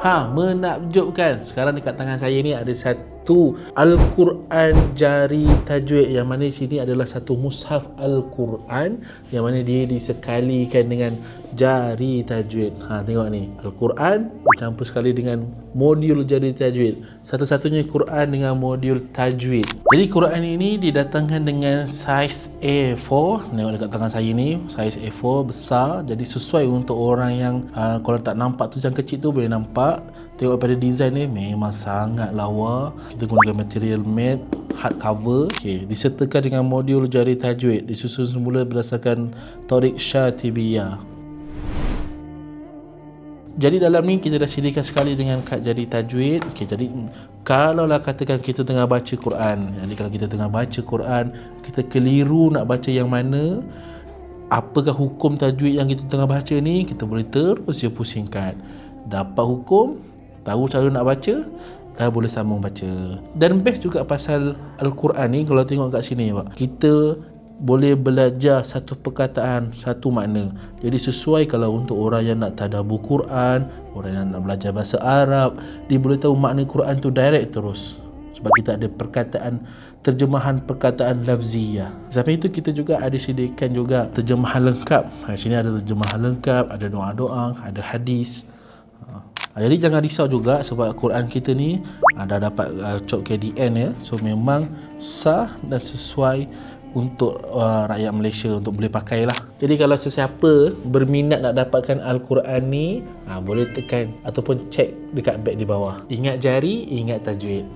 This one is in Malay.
Menakjubkan. Sekarang dekat tangan saya ni ada satu Al-Quran Jari Tajwid, yang mana sini adalah satu mushaf Al-Quran yang mana dia disekalikan dengan jari tajwid. Tengok ni, Al-Quran dicampur sekali dengan modul jari tajwid. Satu-satunya Quran dengan modul tajwid. Jadi Quran ini didatangkan dengan saiz A4. Tengok dekat tangan saya ni, saiz A4 besar. Jadi sesuai untuk orang yang kalau tak nampak tu, yang kecil tu boleh nampak. Tengok pada design ni memang sangat lawa. Kita gunakan material matte hardcover. Disertakan dengan modul jari tajwid, disusun semula berdasarkan Tariq Syatibiyah. Jadi dalam ni kita dah sediakan sekali dengan kad jari tajwid. Jadi kalaulah katakan kita tengah baca Quran, jadi kalau kita tengah baca Quran, kita keliru nak baca yang mana, apakah hukum tajwid yang kita tengah baca ni, kita boleh terus je pusing kad. Dapat hukum, tahu cara nak baca, dah boleh sambung baca. Dan best juga pasal Al-Quran ni, kalau tengok kat sini Pak, kita boleh belajar satu perkataan, satu makna. Jadi sesuai kalau untuk orang yang nak tadabbur Quran, orang yang nak belajar bahasa Arab, dia boleh tahu makna Quran tu direct terus. Sebab kita ada perkataan, terjemahan perkataan lafziyah. Sampai itu kita juga ada sediakan juga terjemahan lengkap. Sini ada terjemahan lengkap, ada doa-doa, ada hadis. Jadi jangan risau juga sebab Quran kita ni dah dapat cop KDN ya. So memang sah dan sesuai untuk rakyat Malaysia untuk boleh pakai lah. Jadi kalau sesiapa berminat nak dapatkan Al-Quran ni, boleh tekan ataupun cek dekat beg di bawah. Ingat jari, ingat tajwid.